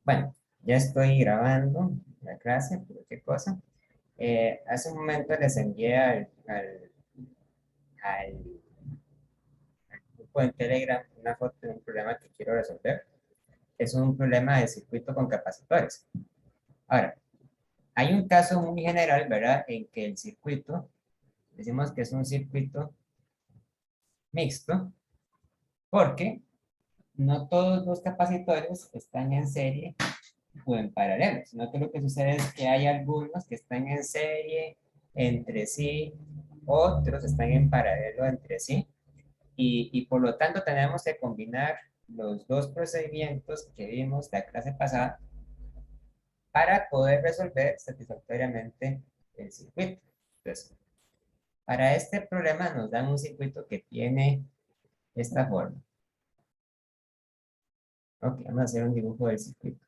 Bueno, ya estoy grabando la clase, por cualquier cosa. Hace un momento les envié al grupo en Telegram una foto de un problema que quiero resolver. Es un problema de circuito con capacitores. Ahora, hay un caso muy general, ¿verdad? En que el circuito, decimos que es un circuito mixto, porque no todos los capacitores están en serie o en paralelo, sino que lo que sucede es que hay algunos que están en serie entre sí, otros están en paralelo entre sí, y por lo tanto tenemos que combinar los dos procedimientos que vimos la clase pasada para poder resolver satisfactoriamente el circuito. Entonces, para este problema nos dan un circuito que tiene esta forma. Ok, vamos a hacer un dibujo del circuito.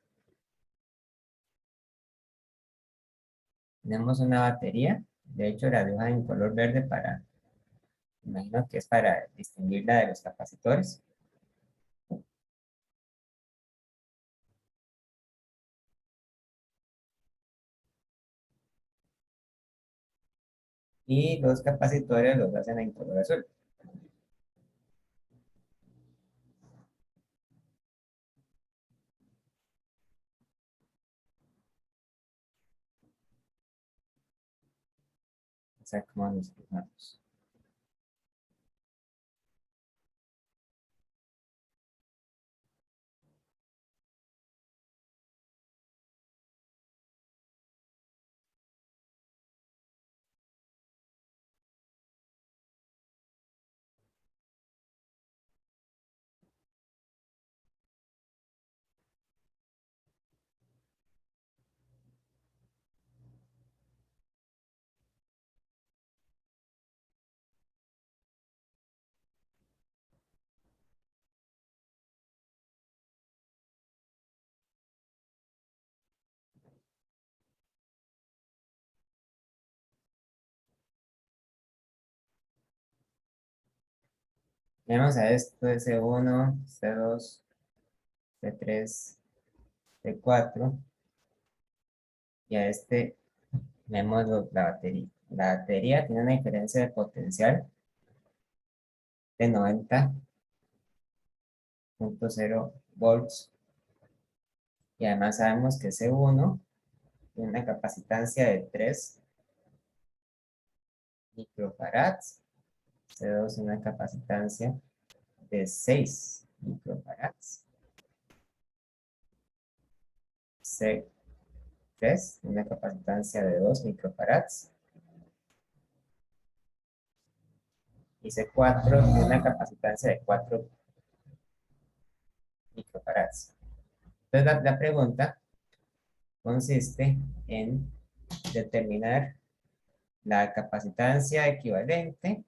Tenemos una batería, de hecho la dejo en color verde para, imagino que es para distinguirla de los capacitores. Y los capacitores los hacen en color azul. O sea, como los dibujamos. Tenemos a esto de C1, C2, C3, C4, y a este vemos la batería. La batería tiene una diferencia de potencial de 90,0 volts, y además sabemos que C1 tiene una capacitancia de 3 microfarads, C2 una capacitancia de 6 microfarads, C3 una capacitancia de 2 microfarads, y C4 una capacitancia de 4 microfarads. Entonces la pregunta consiste en determinar la capacitancia equivalente,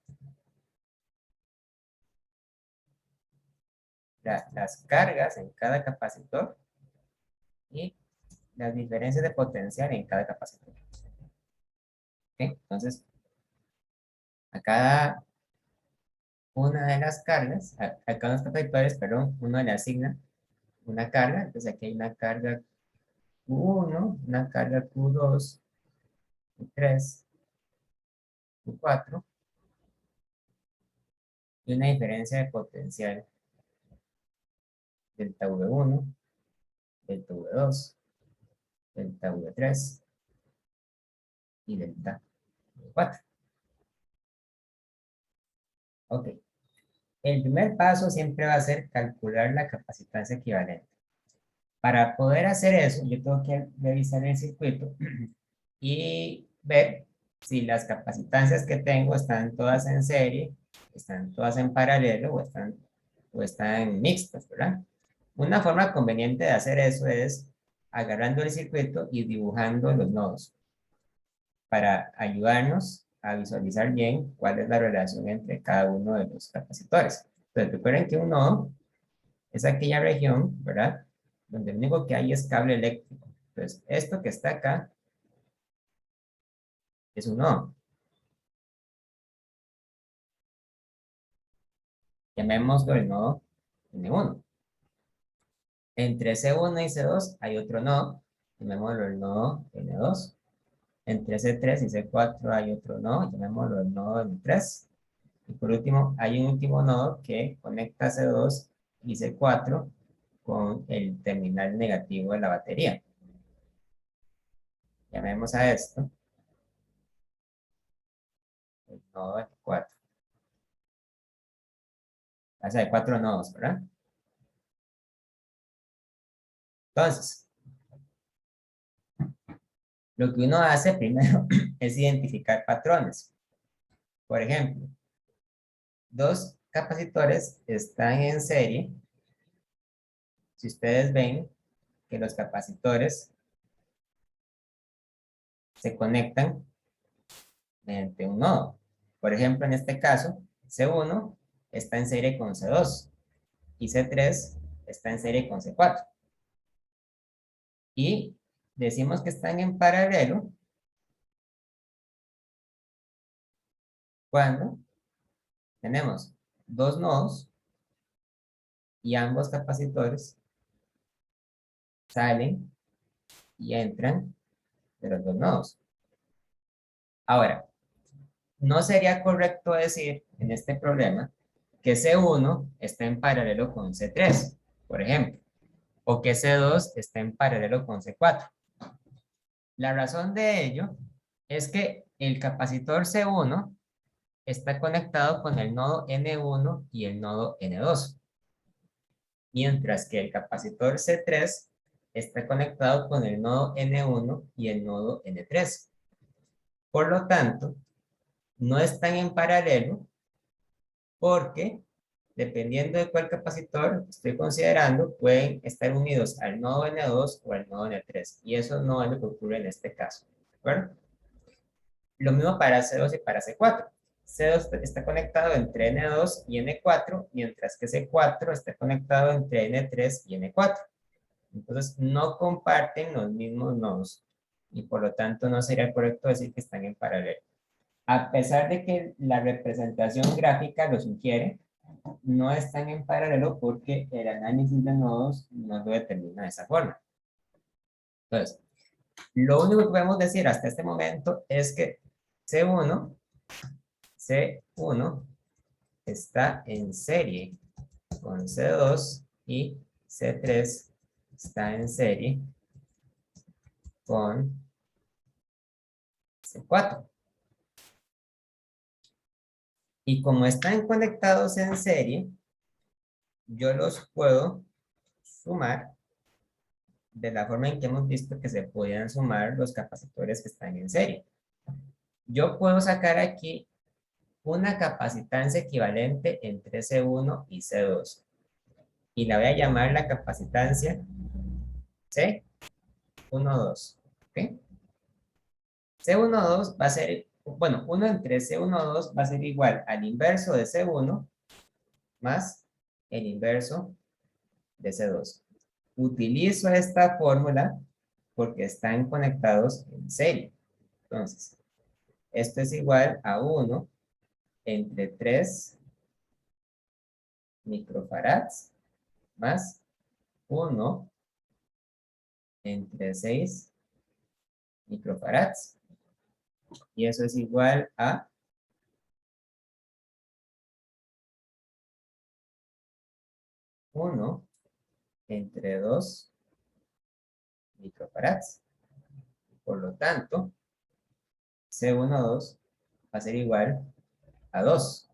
las cargas en cada capacitor y las diferencias de potencial en cada capacitor. ¿Okay? Entonces, a cada una de las cargas, a cada uno de los capacitores, perdón, uno le asigna una carga. Entonces aquí hay una carga Q1, una carga Q2, Q3, Q4, y una diferencia de potencial delta V1, delta V2, delta V3 y delta V4. Ok. El primer paso siempre va a ser calcular la capacitancia equivalente. Para poder hacer eso, yo tengo que revisar el circuito y ver si las capacitancias que tengo están todas en serie, están todas en paralelo o están mixtas, ¿verdad? Una forma conveniente de hacer eso es agarrando el circuito y dibujando los nodos para ayudarnos a visualizar bien cuál es la relación entre cada uno de los capacitores. Entonces, recuerden que un nodo es aquella región, ¿verdad? Donde lo único que hay es cable eléctrico. Entonces, esto que está acá es un nodo. Llamémoslo el nodo N1. Entre C1 y C2 hay otro nodo, llamémoslo el nodo N2. Entre C3 y C4 hay otro nodo, llamémoslo el nodo N3. Y por último, hay un último nodo que conecta C2 y C4 con el terminal negativo de la batería. Llamemos a esto el nodo N4. O sea, hay 4 nodos, ¿verdad? Entonces, lo que uno hace primero es identificar patrones. Por ejemplo, dos capacitores están en serie. Si ustedes ven que los capacitores se conectan mediante un nodo. Por ejemplo, en este caso, C1 está en serie con C2 y C3 está en serie con C4. Y decimos que están en paralelo cuando tenemos dos nodos y ambos capacitores salen y entran de los dos nodos. Ahora, no sería correcto decir en este problema que C1 está en paralelo con C3, por ejemplo, o que C2 está en paralelo con C4. La razón de ello es que el capacitor C1 está conectado con el nodo N1 y el nodo N2, mientras que el capacitor C3 está conectado con el nodo N1 y el nodo N3. Por lo tanto, no están en paralelo porque, dependiendo de cuál capacitor estoy considerando, pueden estar unidos al nodo N2 o al nodo N3. Y eso no es lo que ocurre en este caso. ¿De acuerdo? Lo mismo para C2 y para C4. C2 está conectado entre N2 y N4, mientras que C4 está conectado entre N3 y N4. Entonces, no comparten los mismos nodos y por lo tanto no sería correcto decir que están en paralelo. A pesar de que la representación gráfica lo sugiere, no están en paralelo porque el análisis de nodos no lo determina de esa forma. Entonces, lo único que podemos decir hasta este momento es que C1 está en serie con C2 y C3 está en serie con C4. Y como están conectados en serie, yo los puedo sumar de la forma en que hemos visto que se podían sumar los capacitores que están en serie. Yo puedo sacar aquí una capacitancia equivalente entre C1 y C2. Y la voy a llamar la capacitancia C12. ¿Ok? C12 va a ser, bueno, 1 entre C12 va a ser igual al inverso de C1 más el inverso de C2. Utilizo esta fórmula porque están conectados en serie. Entonces, esto es igual a 1 entre 3 microfarads más 1 entre 6 microfarads. Y eso es igual a 1 entre 2 microfarads. Por lo tanto, C12 va a ser igual a 2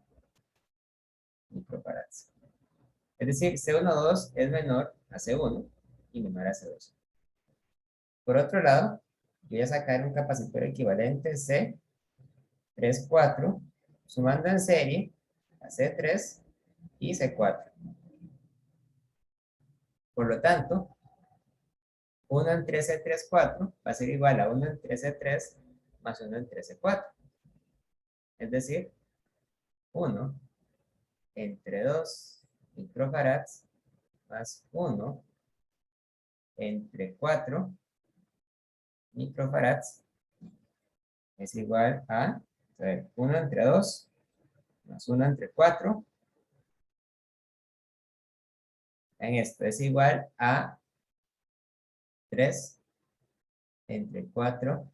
microfarads. Es decir, C12 es menor a C1 y menor a C2. Por otro lado, voy a sacar un capacitor equivalente C34, sumando en serie a C3 y C4. Por lo tanto, 1 entre C34 va a ser igual a 1 entre C3 más 1 entre C4. Es decir, 1 entre 2 microfarads más 1 entre 4 microfarads es igual a 1 entre 2 más 1 entre 4 En esto es igual a 3 entre 4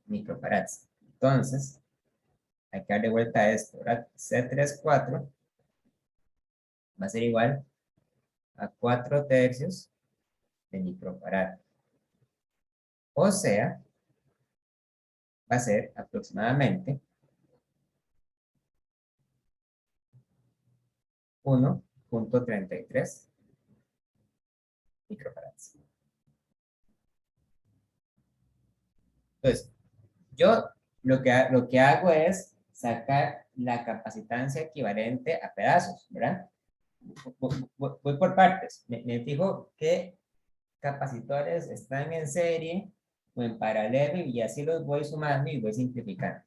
microfarads. Entonces, hay que darle vuelta a esto, ¿verdad? C34 va a ser igual a 4 tercios de microfarad. O sea, va a ser aproximadamente 1.33 microfarads. Entonces, yo lo que hago es sacar la capacitancia equivalente a pedazos, ¿verdad? Voy por partes. Me fijo qué capacitores están en serie o en paralelo y así los voy sumando y voy simplificando.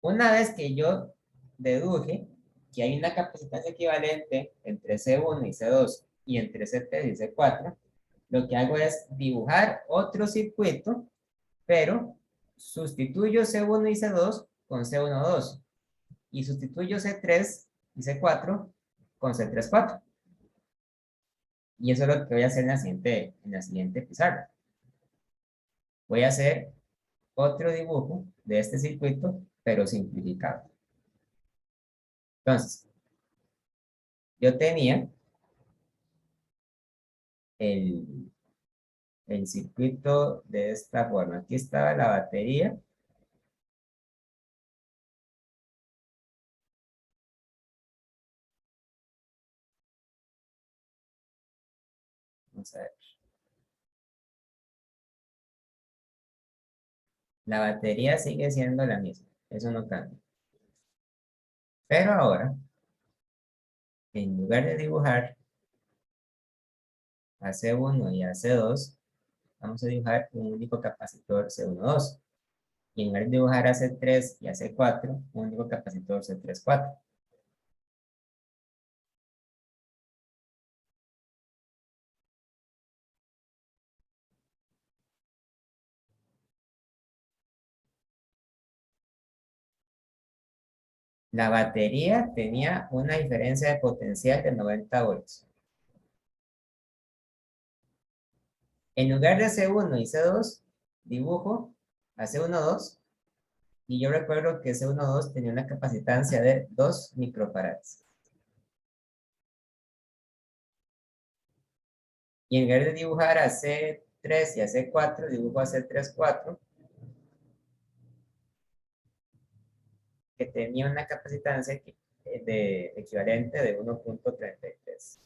Una vez que yo deduje que hay una capacitancia equivalente entre C1 y C2 y entre C3 y C4, lo que hago es dibujar otro circuito, pero sustituyo C1 y C2 con C12 y sustituyo C3 y C4 con C34. Y eso es lo que voy a hacer en la siguiente pizarra. Voy a hacer otro dibujo de este circuito, pero simplificado. Entonces, yo tenía el, el circuito de esta forma. Aquí estaba la batería. Vamos a ver. La batería sigue siendo la misma. Eso no cambia. Pero ahora, en lugar de dibujar a C1 y a C2, vamos a dibujar un único capacitor C12. Y en lugar de dibujar a C3 y a C4, un único capacitor C34. La batería tenía una diferencia de potencial de 90 volts. En lugar de C1 y C2, dibujo a C12 y yo recuerdo que C12 tenía una capacitancia de 2 microfarads. Y en lugar de dibujar a C3 y a C4, dibujo a C34, que tenía una capacitancia equivalente de 1.33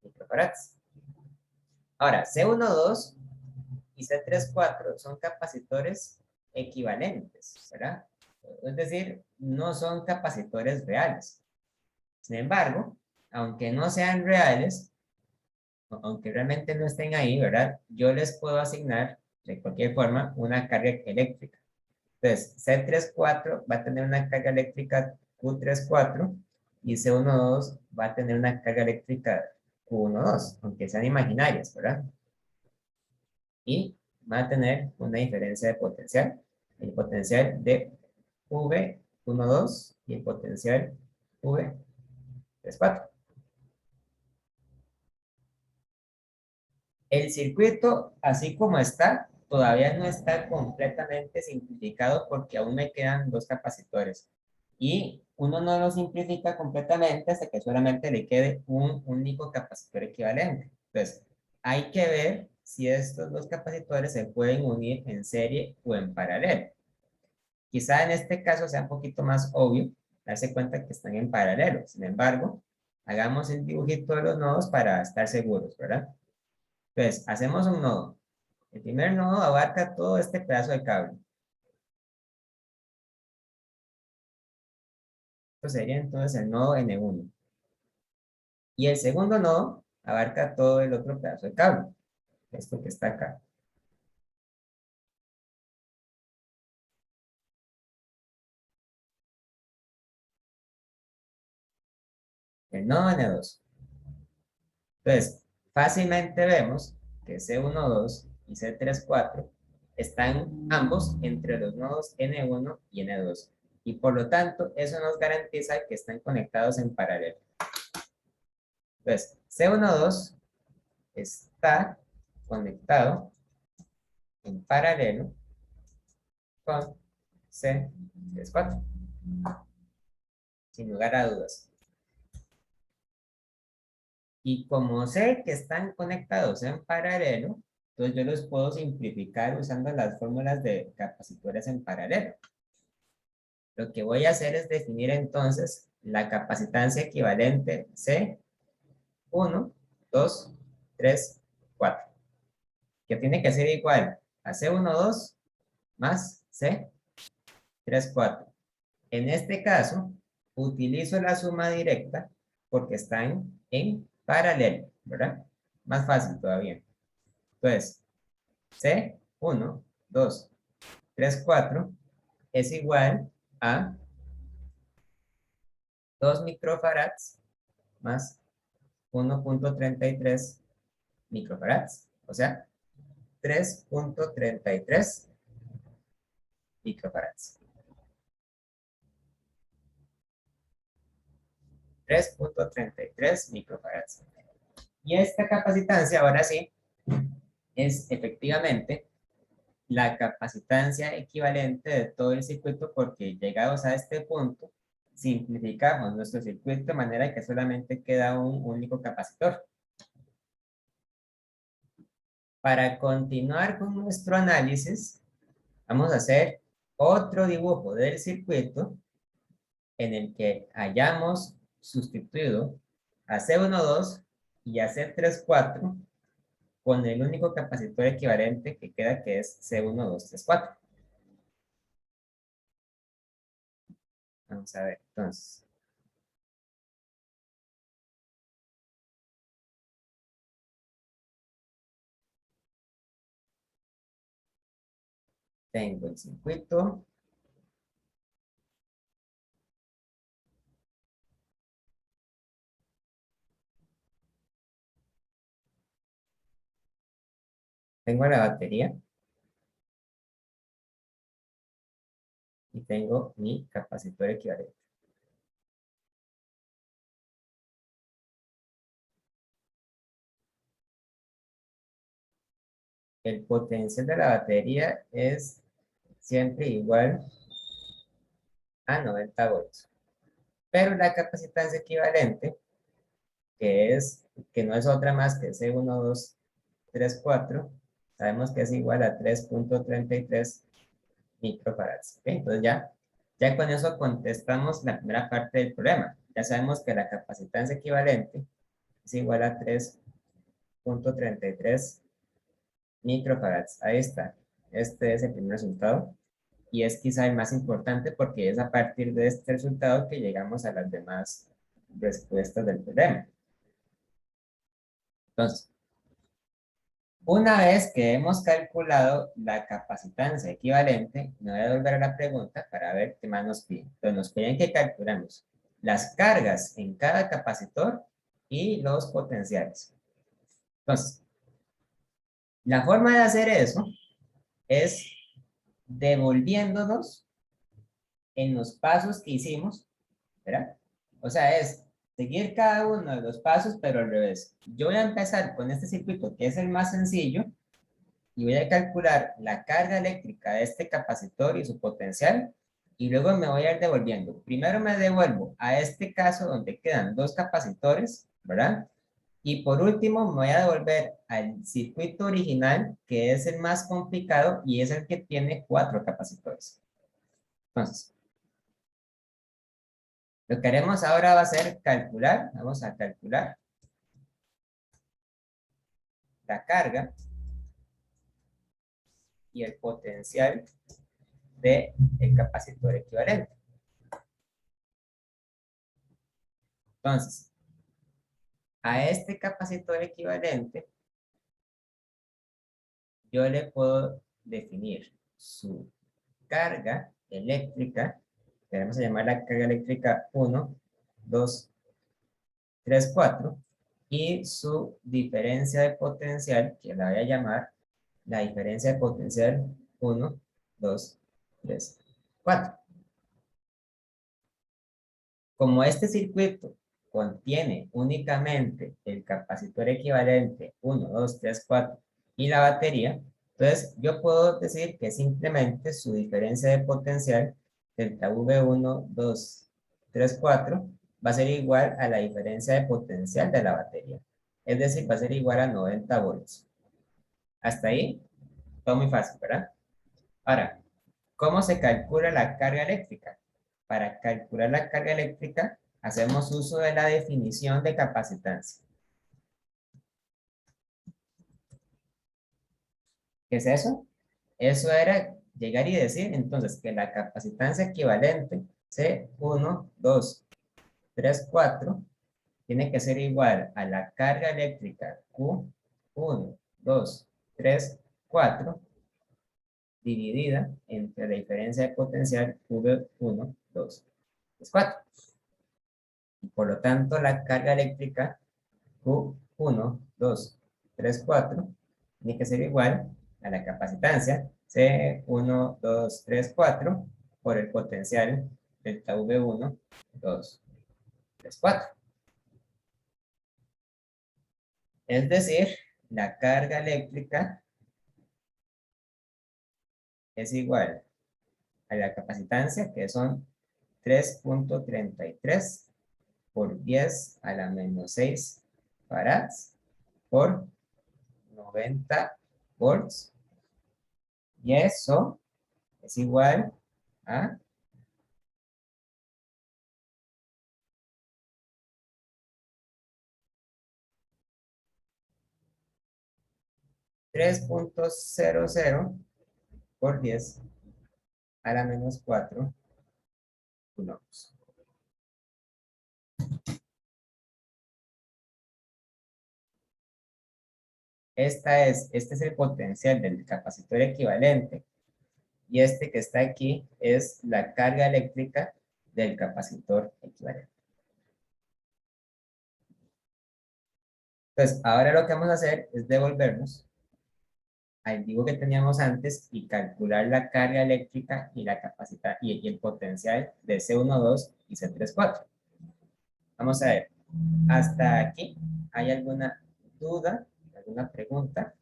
microfarads. Ahora, C12 y C34 son capacitores equivalentes, ¿verdad? Es decir, no son capacitores reales. Sin embargo, aunque no sean reales, aunque realmente no estén ahí, ¿verdad? Yo les puedo asignar, de cualquier forma, una carga eléctrica. Entonces, C34 va a tener una carga eléctrica Q34 y C12 va a tener una carga eléctrica Q12, aunque sean imaginarias, ¿verdad? Y va a tener una diferencia de potencial, el potencial de V12 y el potencial V34. El circuito, así como está, todavía no está completamente simplificado porque aún me quedan dos capacitores. Y uno no lo simplifica completamente hasta que solamente le quede un único capacitor equivalente. Entonces, hay que ver si estos dos capacitores se pueden unir en serie o en paralelo. Quizá en este caso sea un poquito más obvio darse cuenta que están en paralelo. Sin embargo, hagamos el dibujito de los nodos para estar seguros, ¿verdad? Entonces, hacemos un nodo. El primer nodo abarca todo este pedazo de cable. Esto sería entonces el nodo N1. Y el segundo nodo abarca todo el otro pedazo de cable. Esto que está acá. El nodo N2. Entonces, fácilmente vemos que C12 y C34 están ambos entre los nodos N1 y N2. Y por lo tanto, eso nos garantiza que están conectados en paralelo. Entonces, C12 está conectado en paralelo con C34, sin lugar a dudas. Y como sé que están conectados en paralelo, entonces yo los puedo simplificar usando las fórmulas de capacitores en paralelo. Lo que voy a hacer es definir entonces la capacitancia equivalente C1, 2, 3, 4, que tiene que ser igual a C12 más C34. En este caso, utilizo la suma directa porque están en paralelo, ¿verdad? Más fácil todavía. Entonces, C1, 2, 3, 4 es igual a 2 microfarads más 1.33 microfarads, o sea, 3.33 microfarads. 3.33 microfarads. Y esta capacitancia, ahora sí, es efectivamente la capacitancia equivalente de todo el circuito, porque llegados a este punto, simplificamos nuestro circuito de manera que solamente queda un único capacitor. Para continuar con nuestro análisis, vamos a hacer otro dibujo del circuito en el que hayamos sustituido a C12 y a C34 con el único capacitor equivalente que queda, que es C1234. Vamos a ver, entonces. Tengo el circuito. Tengo la batería. Y tengo mi capacitor equivalente. El potencial de la batería es siempre igual a 90 volts. Pero la capacitancia equivalente, que no es otra más que C1234, sabemos que es igual a 3.33 microfarads. ¿Okay? Entonces ya con eso contestamos la primera parte del problema. Ya sabemos que la capacitancia equivalente es igual a 3.33 microfarads. Ahí está. Este es el primer resultado. Y es quizá el más importante porque es a partir de este resultado que llegamos a las demás respuestas del problema. Entonces, una vez que hemos calculado la capacitancia equivalente, me voy a volver a la pregunta para ver qué más nos piden. Entonces, nos piden que calculemos las cargas en cada capacitor y los potenciales. Entonces, la forma de hacer eso es devolviéndonos en los pasos que hicimos, ¿verdad? O sea, es seguir cada uno de los pasos, pero al revés. Yo voy a empezar con este circuito, que es el más sencillo, y voy a calcular la carga eléctrica de este capacitor y su potencial, y luego me voy a ir devolviendo. Primero me devuelvo a este caso donde quedan dos capacitores, ¿verdad? Y por último me voy a devolver al circuito original, que es el más complicado y es el que tiene 4 capacitores. Entonces, lo que haremos ahora va a ser calcular, vamos a calcular la carga y el potencial del capacitor equivalente. Entonces, a este capacitor equivalente, yo le puedo definir su carga eléctrica, que vamos a llamar la carga eléctrica 1, 2, 3, 4, y su diferencia de potencial, que la voy a llamar la diferencia de potencial 1, 2, 3, 4. Como este circuito contiene únicamente el capacitor equivalente 1, 2, 3, 4 y la batería, entonces yo puedo decir que simplemente su diferencia de potencial delta V1, 2, 3, 4 va a ser igual a la diferencia de potencial de la batería. Es decir, va a ser igual a 90 volts. Hasta ahí, todo muy fácil, ¿verdad? Ahora, ¿cómo se calcula la carga eléctrica? Para calcular la carga eléctrica, hacemos uso de la definición de capacitancia. ¿Qué es eso? Eso era llegar y decir, entonces, que la capacitancia equivalente C1, 2, 3, 4 tiene que ser igual a la carga eléctrica Q1, 2, 3, 4 dividida entre la diferencia de potencial V1, 2, 3, 4. Por lo tanto, la carga eléctrica Q1, 2, 3, 4 tiene que ser igual a la capacitancia C1, 2, 3, 4 por el potencial delta V1, 2, 3, 4. Es decir, la carga eléctrica es igual a la capacitancia, que son 3.33 por 10 a la menos 6 farads por 90 volts. Y eso es igual a 3.00 por 10 a la menos 4 coulombs. Este es el potencial del capacitor equivalente. Y este que está aquí es la carga eléctrica del capacitor equivalente. Entonces, ahora lo que vamos a hacer es devolvernos al dibujo que teníamos antes y calcular la carga eléctrica y la capacidad y el potencial de C12 y C34. Vamos a ver, hasta aquí, ¿hay alguna duda, alguna pregunta?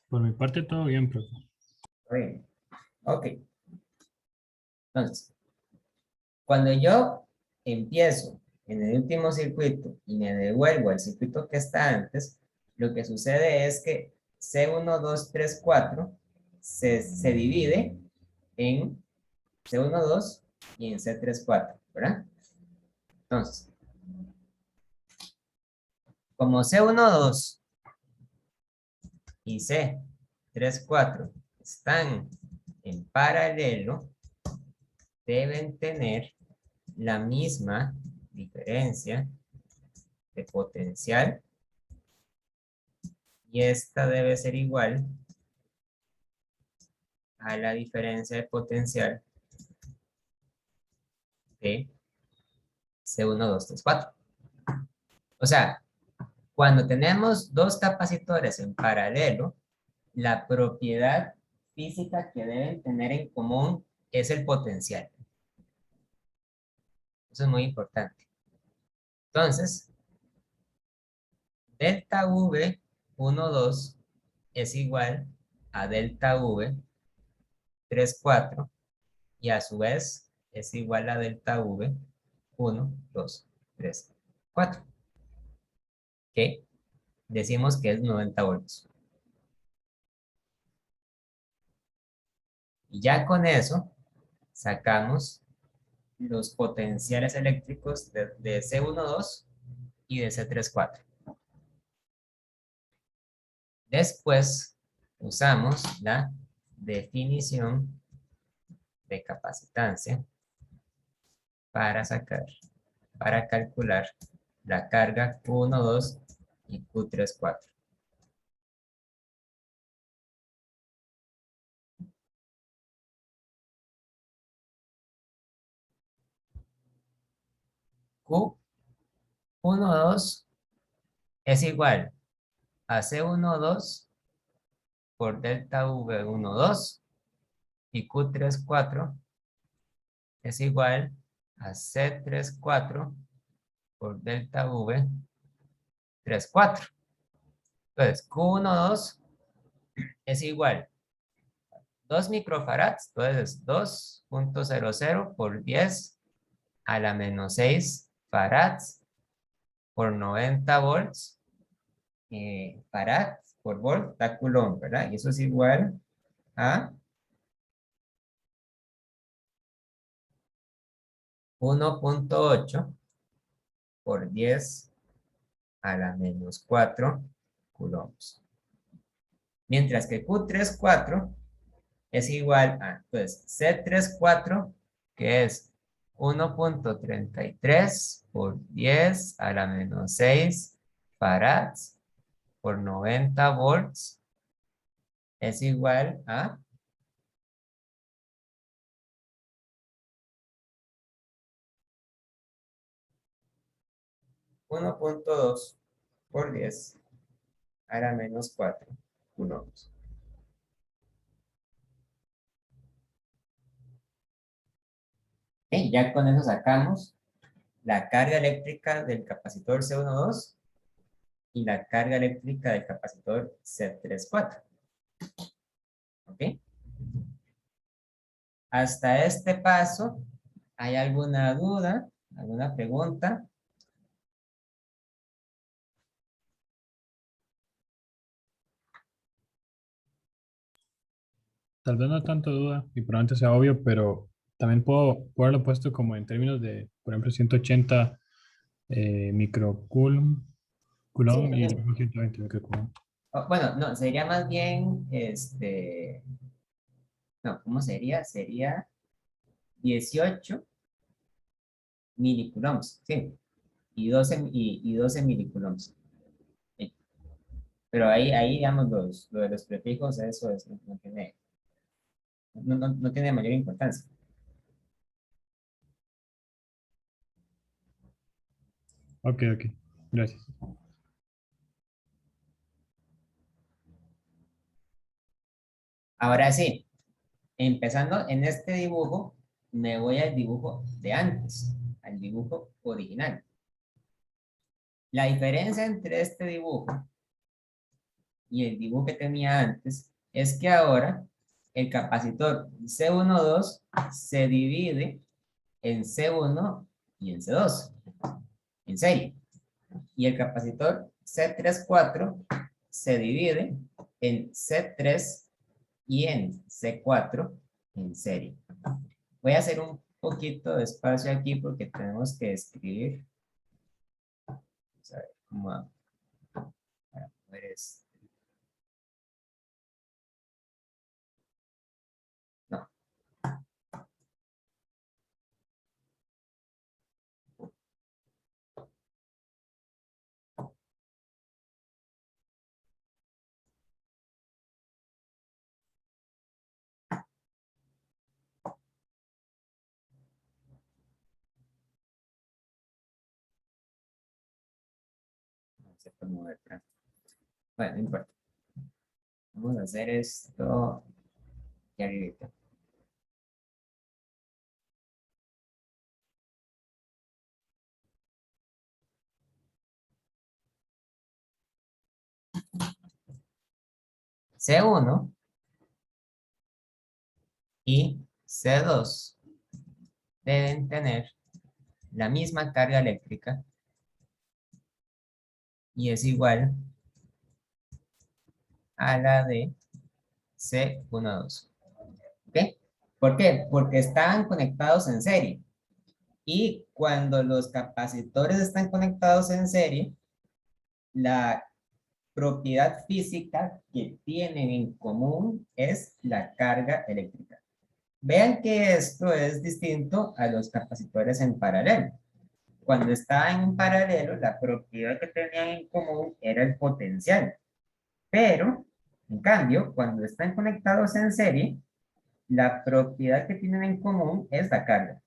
Por mi parte, todo bien, profe. Bien. Ok. Entonces, cuando yo empiezo en el último circuito y me devuelvo al circuito que está antes, lo que sucede es que C1, 2, 3, 4 se divide en C1, 2 y en C3, 4, ¿verdad? Entonces, como C1, 2 y C3, 4 están en paralelo, deben tener la misma diferencia de potencial y esta debe ser igual a la diferencia de potencial de C1, 2, 3, 4. O sea, cuando tenemos dos capacitores en paralelo, la propiedad física que deben tener en común es el potencial. Eso es muy importante. Entonces, delta V 1, 2 es igual a delta V 3, 4 y a su vez es igual a delta V 1, 2, 3, 4. Que decimos que es 90 volts. Y ya con eso sacamos los potenciales eléctricos de C12 y de C34. Después usamos la definición de capacitancia para calcular la carga Q12 y Q34. Q12 es igual a C12 por delta V12 y Q34 es igual a C34 por delta V34. Entonces, Q12 es igual a 2 microfarads, entonces 2.00 por 10 a la menos 6 farads por 90 volts, farads por volt da coulomb, ¿verdad? Y eso es igual a 1.8 por 10 a la menos 4 coulombs. Mientras que Q34 es igual a, entonces, C34, que es 1.33 por 10 a la menos 6 farads por 90 volts, es igual a 1.2 por 10 a la menos 4 coulombs. Ya con eso sacamos la carga eléctrica del capacitor C12 y la carga eléctrica del capacitor C34. ¿Ok? Hasta este paso, ¿hay alguna duda? ¿Alguna pregunta? Tal vez no tanto duda y probablemente sea obvio, pero también puedo haberlo puesto como en términos de, por ejemplo, 180 microcoulomb Sí, y luego 120 microcoulomb. bueno, no, sería más bien, no, ¿cómo sería? Sería 18 milicoulombs, sí, y 12 milicoulombs. Sí. Pero ahí digamos, lo de los prefijos, eso es, no tiene, no tiene mayor importancia. Ok, ok. Gracias. Ahora sí, empezando en este dibujo, me voy al dibujo de antes, al dibujo original. La diferencia entre este dibujo y el dibujo que tenía antes es que ahora el capacitor C12 se divide en C1 y en C2, en serie. Y el capacitor C34 se divide en C3 y en C4 en serie. Voy a hacer un poquito de espacio aquí porque tenemos que escribir. Vamos a ver cómo hago para poder esto. No. No se puede mover. Bueno, no importa. Vamos a hacer esto aquí arriba. C1 y C2 deben tener la misma carga eléctrica y es igual a la de C12. ¿Ok? ¿Por qué? Porque están conectados en serie. Y cuando los capacitores están conectados en serie, la propiedad física que tienen en común es la carga eléctrica. Vean que esto es distinto a los capacitores en paralelo. Cuando estaban en paralelo, la propiedad que tenían en común era el potencial. Pero, en cambio, cuando están conectados en serie, la propiedad que tienen en común es la carga.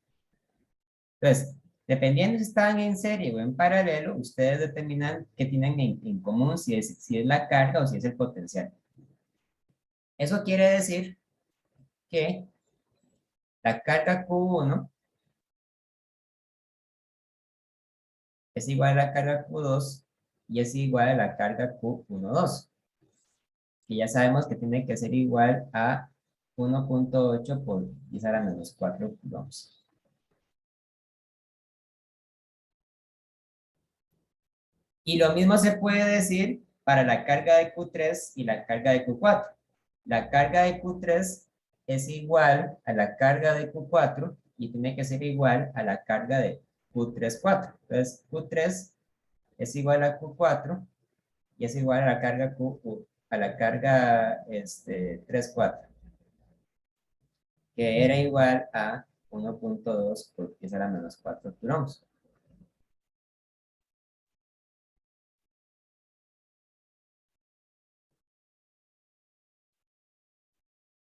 Entonces, dependiendo si están en serie o en paralelo, ustedes determinan qué tienen en común, si es la carga o si es el potencial. Eso quiere decir que la carga Q1 es igual a la carga Q2 y es igual a la carga Q12, que ya sabemos que tiene que ser igual a 1.8 por 10 a la menos 4 coulombs. Y lo mismo se puede decir para la carga de Q3 y la carga de Q4. La carga de Q3 es igual a la carga de Q4 y tiene que ser igual a la carga de Q3,4. Entonces, Q3 es igual a Q4 y es igual a la carga a la carga 3,4, que era igual a 1.2 por 10 a la menos 4 coulombs.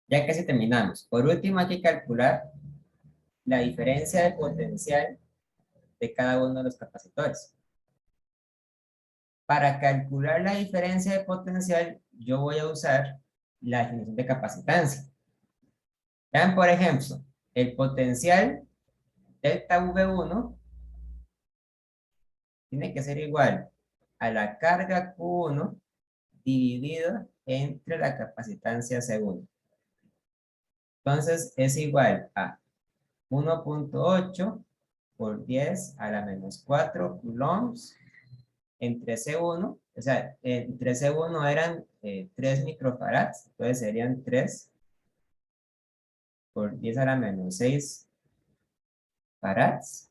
Ya casi terminamos. Por último, hay que calcular la diferencia de potencial de cada uno de los capacitores. Para calcular la diferencia de potencial, yo voy a usar la definición de capacitancia. Vean, por ejemplo, el potencial delta V1 tiene que ser igual a la carga Q1 dividido entre la capacitancia C1. Entonces, es igual a 1.8 por 10 a la menos 4 coulombs entre C1, o sea, entre C1 eran 3 microfarads, entonces serían 3 por 10 a la menos 6 farads.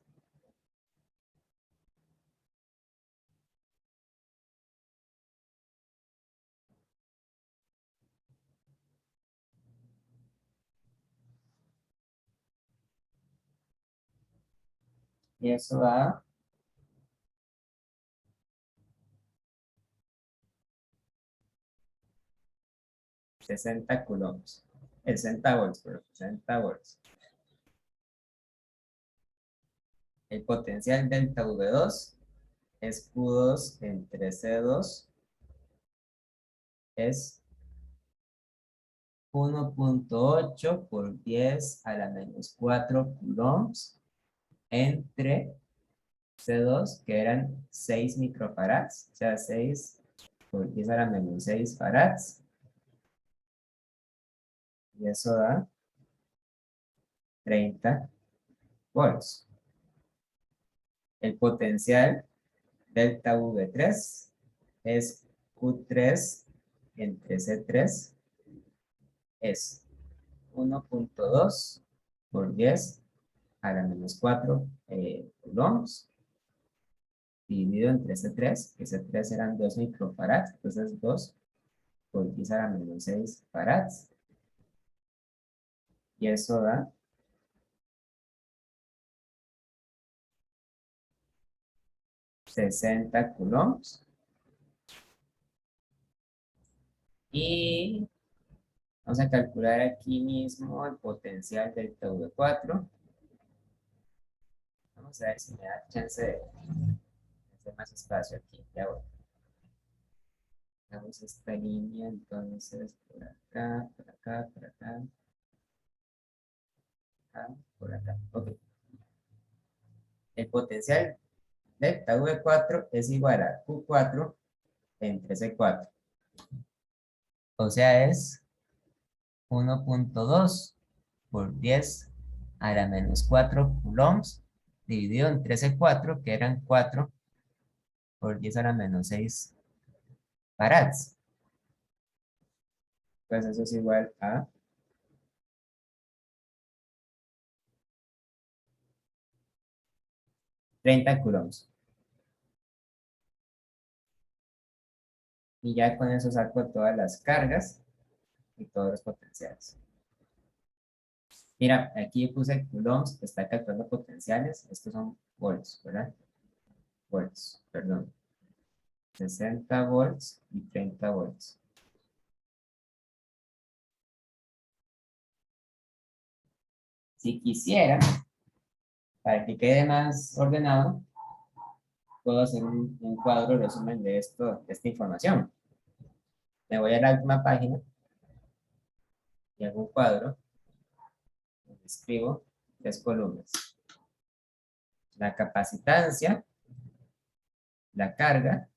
Y eso da 60 coulombs. 60 volts, pero 60 volts. El potencial delta V2 es Q2 entre C2 es 1.8 por 10 a la menos 4 coulombs entre C2, que eran 6 microfarads, o sea, 6 por 10 a la menos 6 farads. Y eso da 30 volts. El potencial delta V3 es Q3 entre C3 es 1.2 por 10 a la menos 4 coulombs dividido entre C3, que C3 eran 2 microfarads, entonces 2 por 10 a la menos 6 farads. Y eso da 60 coulombs. Y vamos a calcular aquí mismo el potencial del V4. Vamos a ver si me da chance de hacer más espacio aquí. Ya voy. Hagamos esta línea, entonces, por acá, por acá, por acá, acá, por acá. Ok. El potencial delta V4 es igual a Q4 entre C4. O sea, es 1.2 por 10 a la menos 4 coulombs dividido entre C4, que eran 4 por 10 a la menos 6 farads. Pues eso es igual a 30 coulombs. Y ya con eso saco todas las cargas y todos los potenciales. Mira, aquí puse coulombs, está calculando potenciales. Estos son volts, ¿verdad? Volts, perdón. 60 volts y 30 volts. Si quisiera, para que quede más ordenado, puedo hacer un cuadro resumen de esta información. Me voy a la última página y hago un cuadro, donde escribo 3 columnas. La capacitancia, la carga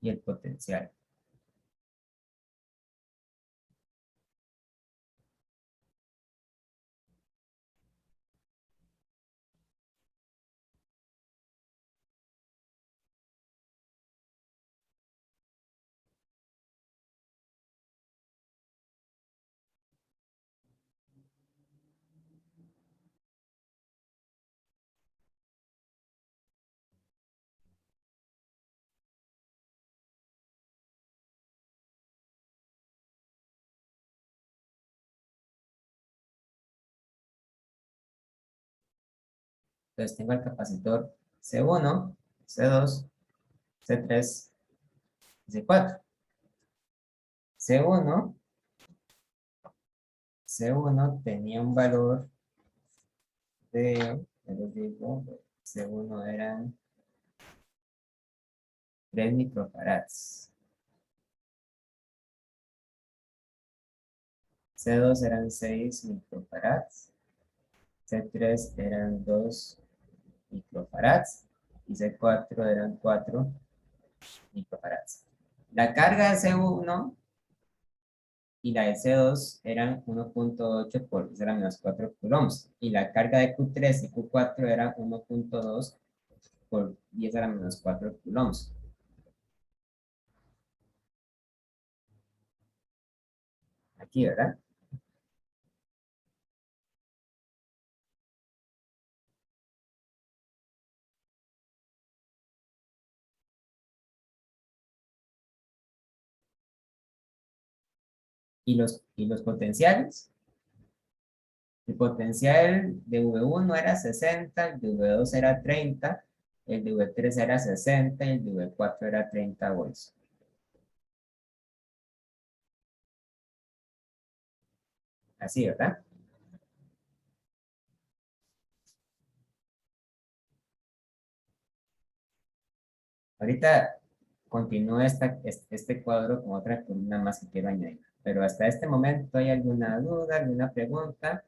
y el potencial. Entonces tengo el capacitor C1, C2, C3, C4. C1, C1 tenía un valor de, ya les digo, C1 eran 3 microfarads. C2 eran 6 microfarads. C3 eran 2 microfarads. Y C4 eran 4 microfarads. La carga de C1 y la de C2 eran 1.8 por 10 a la menos 4 coulombs. Y la carga de Q3 y Q4 era 1.2 por 10 a la menos 4 coulombs. Aquí, ¿verdad? Y los potenciales. El potencial de V1 era 60, el de V2 era 30, el de V3 era 60 y el de V4 era 30 volts. Así, ¿verdad? Ahorita continúo este cuadro con otra columna más que quiero añadir. Pero hasta este momento, ¿hay alguna duda, alguna pregunta?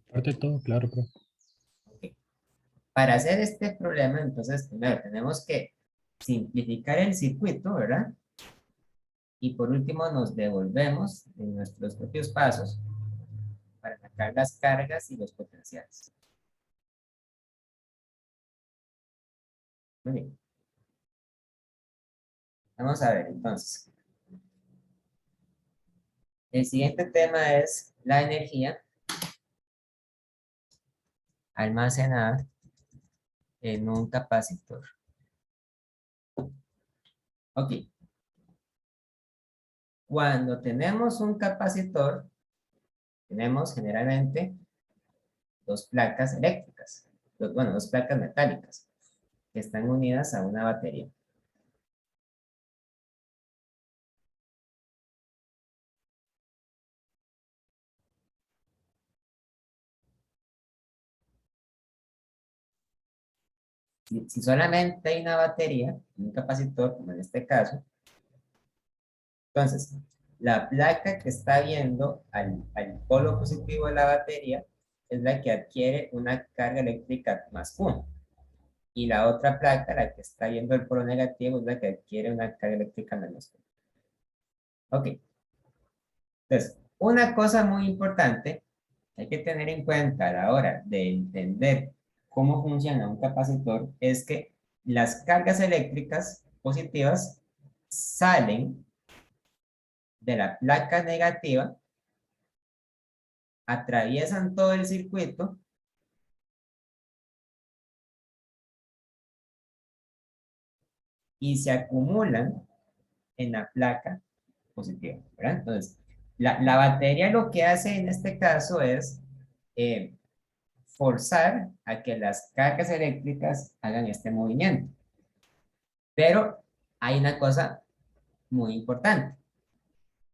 Aparte de todo, claro, profe. Ok. Para hacer este problema, entonces, primero tenemos que simplificar el circuito, ¿verdad? Y por último nos devolvemos en nuestros propios pasos para sacar las cargas y los potenciales. Muy bien. Vamos a ver, entonces. El siguiente tema es la energía almacenada en un capacitor. Ok. Cuando tenemos un capacitor, tenemos generalmente dos placas eléctricas. Bueno, dos placas metálicas que están unidas a una batería. Si solamente hay una batería, un capacitor, como en este caso, entonces, la placa que está viendo al polo positivo de la batería es la que adquiere una carga eléctrica más 1. Y la otra placa, la que está viendo el polo negativo, es la que adquiere una carga eléctrica menos 1. Ok. Entonces, una cosa muy importante que hay que tener en cuenta a la hora de entender cómo funciona un capacitor es que las cargas eléctricas positivas salen de la placa negativa, atraviesan todo el circuito y se acumulan en la placa positiva, ¿verdad? Entonces, la batería lo que hace en este caso es eh, forzar a que las cargas eléctricas hagan este movimiento. Pero hay una cosa muy importante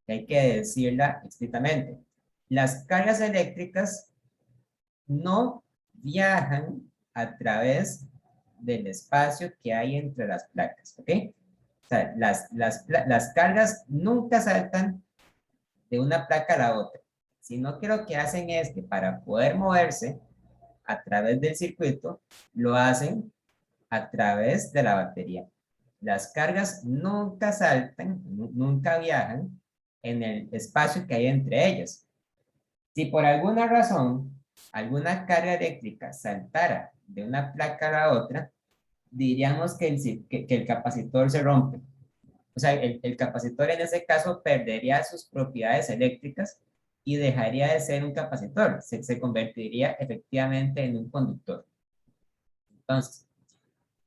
que hay que decirla explícitamente. las cargas eléctricas no viajan a través del espacio que hay entre las placas, ¿ok? O sea, las cargas nunca saltan de una placa a la otra, sino que lo que hacen es que para poder moverse a través del circuito, lo hacen a través de la batería. Las cargas nunca saltan, nunca viajan en el espacio que hay entre ellas. Si por alguna razón alguna carga eléctrica saltara de una placa a la otra, diríamos que el capacitor se rompe. O sea, el capacitor en ese caso perdería sus propiedades eléctricas y dejaría de ser un capacitor. Se convertiría efectivamente en un conductor. Entonces,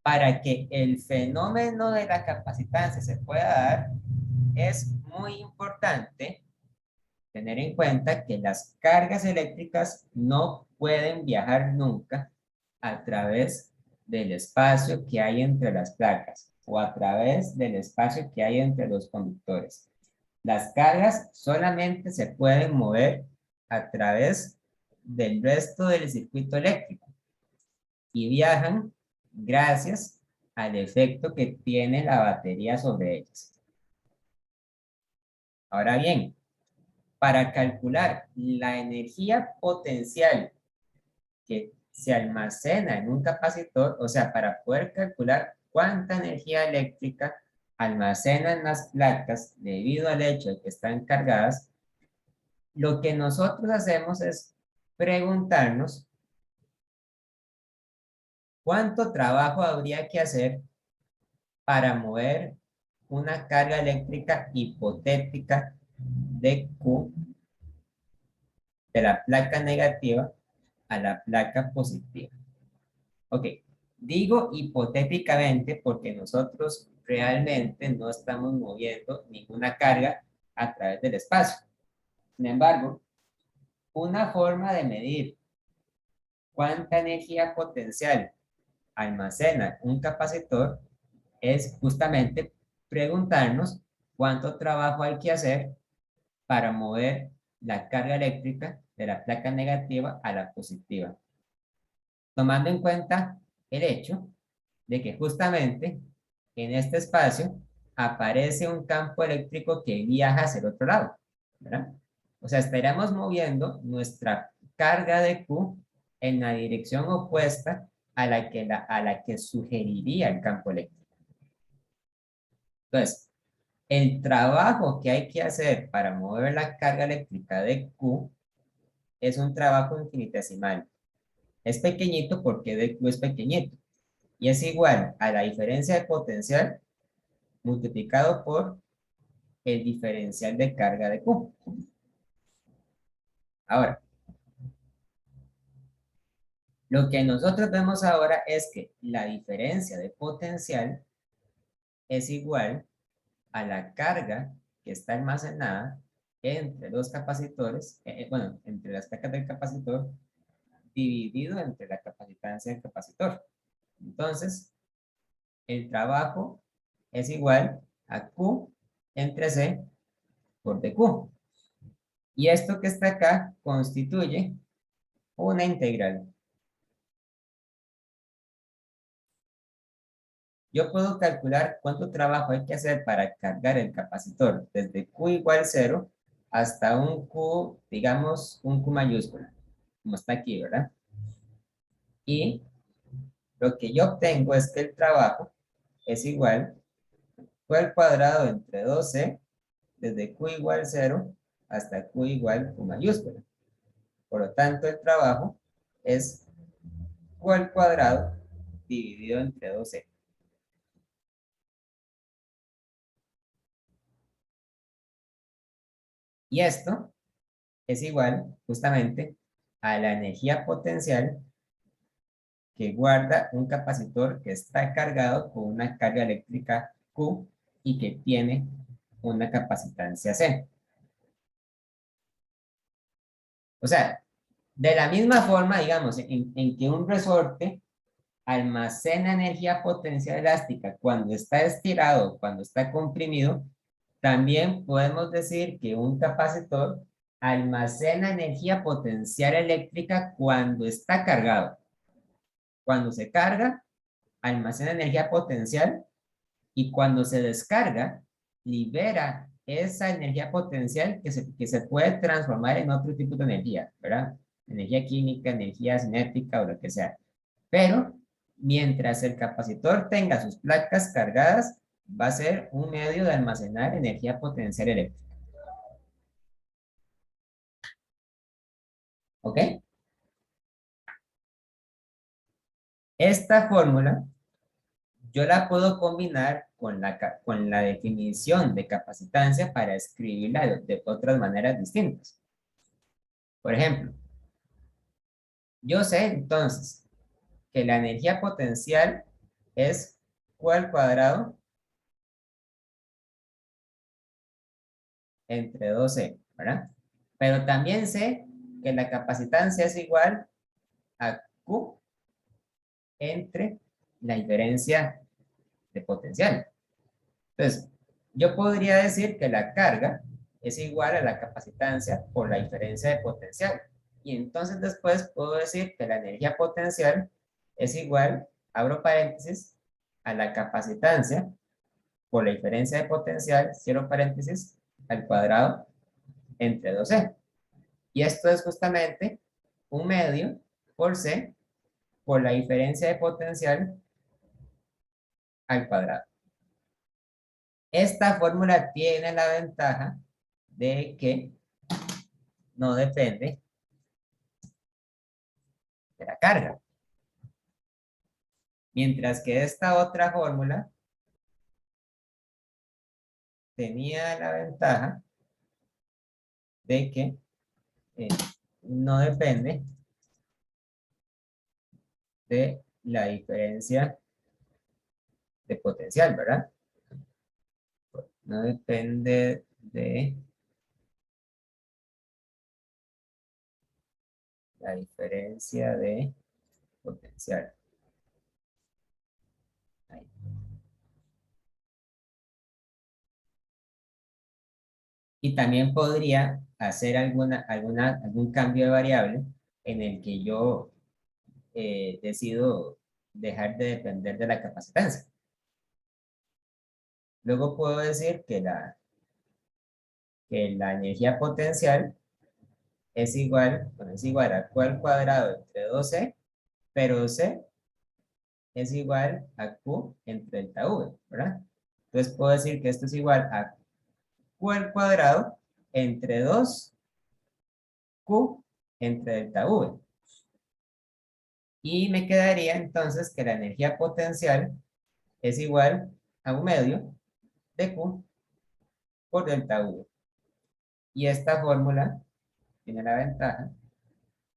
para que el fenómeno de la capacitancia se pueda dar, es muy importante tener en cuenta que las cargas eléctricas no pueden viajar nunca a través del espacio que hay entre las placas o a través del espacio que hay entre los conductores. Las cargas solamente se pueden mover a través del resto del circuito eléctrico y viajan gracias al efecto que tiene la batería sobre ellas. Ahora bien, para calcular la energía potencial que se almacena en un capacitor, o sea, para poder calcular cuánta energía eléctrica almacenan las placas debido al hecho de que están cargadas, lo que nosotros hacemos es preguntarnos cuánto trabajo habría que hacer para mover una carga eléctrica hipotética de Q de la placa negativa a la placa positiva. Ok, digo hipotéticamente porque nosotros realmente no estamos moviendo ninguna carga a través del espacio. Sin embargo, una forma de medir cuánta energía potencial almacena un capacitor es justamente preguntarnos cuánto trabajo hay que hacer para mover la carga eléctrica de la placa negativa a la positiva, tomando en cuenta el hecho de que justamente en este espacio aparece un campo eléctrico que viaja hacia el otro lado, ¿verdad? O sea, estaríamos moviendo nuestra carga de Q en la dirección opuesta a la que sugeriría el campo eléctrico. Entonces, el trabajo que hay que hacer para mover la carga eléctrica de Q es un trabajo infinitesimal. Es pequeñito porque de Q es pequeñito. Y es igual a la diferencia de potencial multiplicado por el diferencial de carga de Q. Ahora, lo que nosotros vemos ahora es que la diferencia de potencial es igual a la carga que está almacenada entre los capacitores, bueno, entre las placas del capacitor, dividido entre la capacitancia del capacitor. Entonces, el trabajo es igual a Q entre C por dQ. Y esto que está acá constituye una integral. Yo puedo calcular cuánto trabajo hay que hacer para cargar el capacitor desde Q igual 0 hasta un Q, digamos, un Q mayúscula, como está aquí, ¿verdad? Y lo que yo obtengo es que el trabajo es igual a Q al cuadrado entre 2C desde Q igual 0 hasta Q igual Q mayúscula. Por lo tanto, el trabajo es Q al cuadrado dividido entre 2C. Y esto es igual justamente a la energía potencial que guarda un capacitor que está cargado con una carga eléctrica Q y que tiene una capacitancia C. O sea, de la misma forma, digamos, en que un resorte almacena energía potencial elástica cuando está estirado, cuando está comprimido, también podemos decir que un capacitor almacena energía potencial eléctrica cuando está cargado. Cuando se carga, almacena energía potencial y cuando se descarga, libera esa energía potencial que se puede transformar en otro tipo de energía, ¿verdad? Energía química, energía cinética o lo que sea. Pero mientras el capacitor tenga sus placas cargadas, va a ser un medio de almacenar energía potencial eléctrica. ¿Ok? Esta fórmula yo la puedo combinar con la definición de capacitancia para escribirla de otras maneras distintas. Por ejemplo, yo sé entonces que la energía potencial es Q al cuadrado entre 2C, ¿verdad? Pero también sé que la capacitancia es igual a Q entre la diferencia de potencial. Entonces, yo podría decir que la carga es igual a la capacitancia por la diferencia de potencial. Y entonces después puedo decir que la energía potencial es igual, abro paréntesis, a la capacitancia por la diferencia de potencial, cierro paréntesis, al cuadrado entre 2C. Y esto es justamente un medio por C por la diferencia de potencial al cuadrado. Esta fórmula tiene la ventaja de que no depende de la carga. Mientras que esta otra fórmula tenía la ventaja de que eh, no depende de la diferencia de potencial, ¿verdad? No depende de la diferencia de potencial. Ahí. Y también podría hacer algún cambio de variable en el que yo decido dejar de depender de la capacitancia. Luego puedo decir que la energía potencial es igual a Q al cuadrado entre 2C, pero C es igual a Q entre delta V, ¿verdad? Entonces puedo decir que esto es igual a Q al cuadrado entre 2Q entre delta V. Y me quedaría entonces que la energía potencial es igual a un medio de Q por delta V. Y esta fórmula tiene la ventaja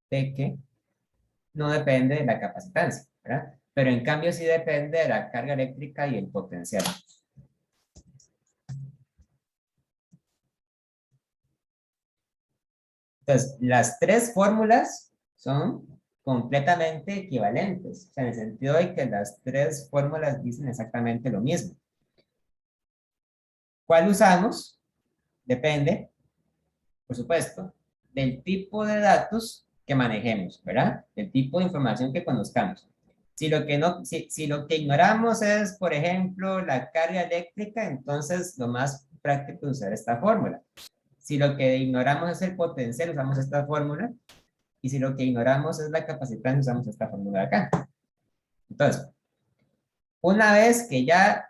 de que no depende de la capacitancia, ¿verdad? Pero en cambio sí depende de la carga eléctrica y el potencial. Entonces, las tres fórmulas son completamente equivalentes, o sea, en el sentido de que las tres fórmulas dicen exactamente lo mismo. ¿Cuál usamos? Depende, por supuesto, del tipo de datos que manejemos, ¿verdad? Del tipo de información que conozcamos. Si lo que ignoramos es, por ejemplo, la carga eléctrica, entonces lo más práctico es usar esta fórmula. Si lo que ignoramos es el potencial, usamos esta fórmula. Y si lo que ignoramos es la capacitancia, usamos esta fórmula de acá. Entonces, una vez que ya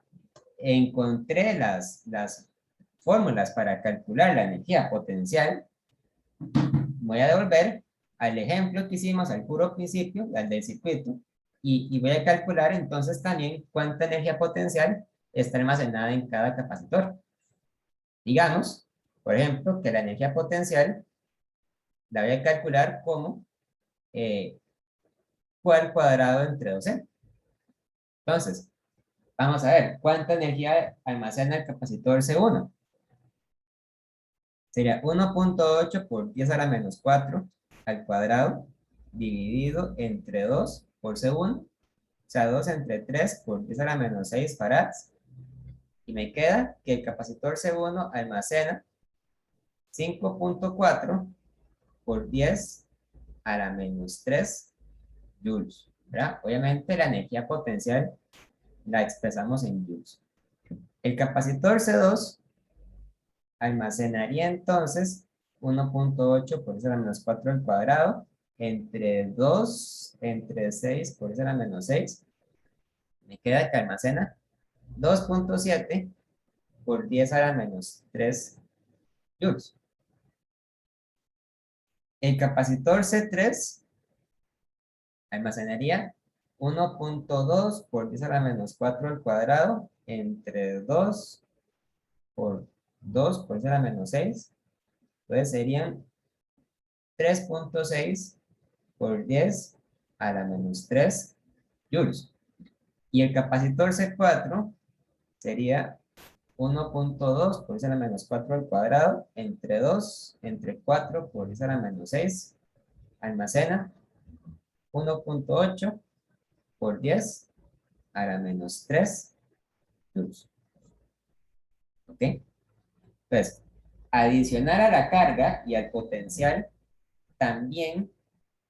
encontré las fórmulas para calcular la energía potencial, voy a devolver al ejemplo que hicimos al puro principio, al del circuito, y voy a calcular entonces también cuánta energía potencial está almacenada en cada capacitor. Digamos, por ejemplo, que la energía potencial la voy a calcular como Q al cuadrado entre 2C. Entonces, vamos a ver, ¿cuánta energía almacena el capacitor C1? Sería 1.8 por 10 a la menos 4 al cuadrado dividido entre 2 por C1. O sea, 2 entre 3 por 10 a la menos 6 farads. Y me queda que el capacitor C1 almacena 5.4 por 10 a la menos 3 joules, ¿verdad? Obviamente la energía potencial la expresamos en joules. El capacitor C2 almacenaría entonces 1.8 por 10 a la menos 4 al cuadrado entre 6 por 10 a la menos 6. Me queda que almacena 2.7 por 10 a la menos 3 joules. El capacitor C3 almacenaría 1.2 por 10 a la menos 4 al cuadrado entre 2 por 2 por 10 a la menos 6. Entonces serían 3.6 por 10 a la menos 3 joules. Y el capacitor C4 sería 1.2 por 10 a la menos 4 al cuadrado entre 4 por 10 a la menos 6. Almacena 1.8 por 10 a la menos 3 joules. ¿Ok? Entonces, adicionar a la carga y al potencial, también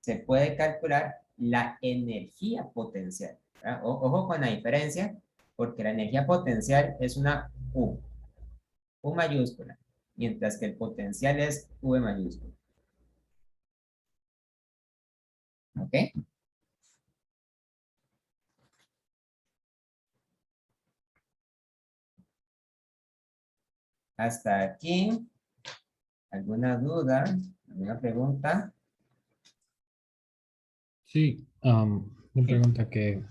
se puede calcular la energía potencial. Ojo con la diferencia, porque la energía potencial es una U mayúscula, mientras que el potencial es V mayúscula. ¿Ok? Hasta aquí, ¿alguna duda? ¿Alguna pregunta? Sí, una Sí. pregunta que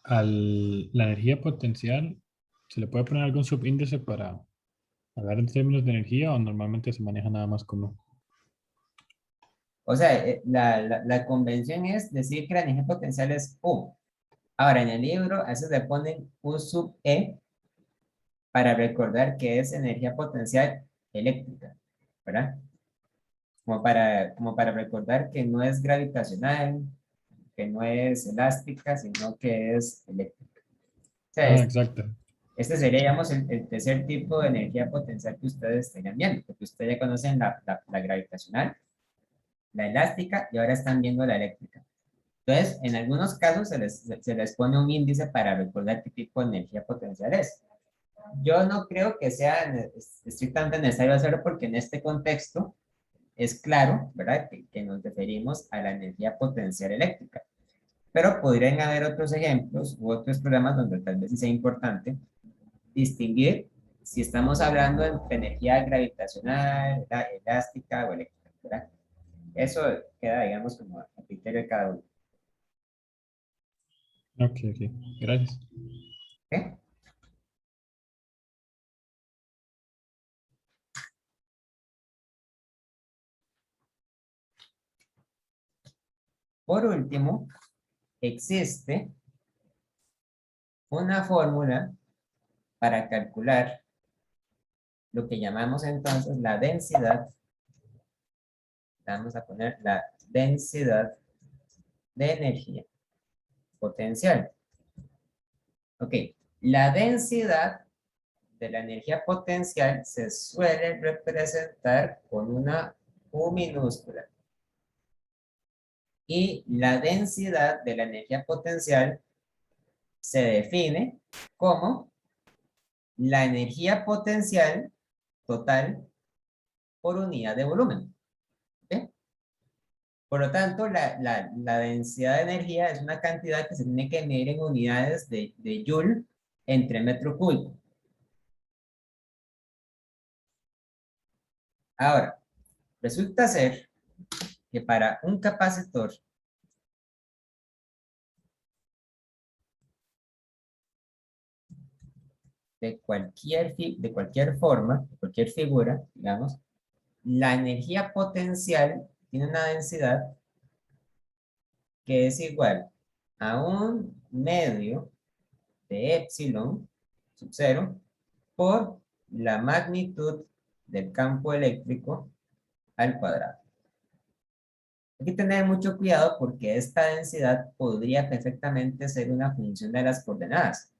la energía potencial, ¿se le puede poner algún subíndice para hablar en términos de energía o normalmente se maneja nada más como? O sea, la convención es decir que la energía potencial es U. Ahora, en el libro, a veces le ponen U sub E para recordar que es energía potencial eléctrica, ¿verdad? Como para recordar que no es gravitacional, que no es elástica, sino que es eléctrica. O sea, Ah, exacto. este sería, digamos, el tercer tipo de energía potencial que ustedes estarían viendo, porque ustedes ya conocen la gravitacional, la elástica y ahora están viendo la eléctrica. Entonces, en algunos casos se les pone un índice para recordar qué tipo de energía potencial es. Yo no creo que sea estrictamente necesario hacerlo porque en este contexto es claro, ¿verdad? Que nos referimos a la energía potencial eléctrica. Pero podrían haber otros ejemplos u otros programas donde tal vez sí sea importante distinguir si estamos hablando de energía gravitacional, elástica o eléctrica, ¿verdad? Eso queda, digamos, como a criterio de cada uno. Ok, ok. Gracias. ¿Ok? Por último, existe una fórmula para calcular lo que llamamos entonces la densidad. Vamos a poner la densidad de energía potencial. Ok, la densidad de la energía potencial se suele representar con una U minúscula. Y la densidad de la energía potencial se define como la energía potencial total por unidad de volumen. ¿Ok? Por lo tanto, la densidad de energía es una cantidad que se tiene que medir en unidades de joule entre metro cúbico. Ahora, resulta ser que para un capacitor de cualquier forma, de cualquier figura, digamos, la energía potencial tiene una densidad que es igual a un medio de epsilon sub 0 por la magnitud del campo eléctrico al cuadrado. Hay que tener mucho cuidado porque esta densidad podría perfectamente ser una función de las coordenadas,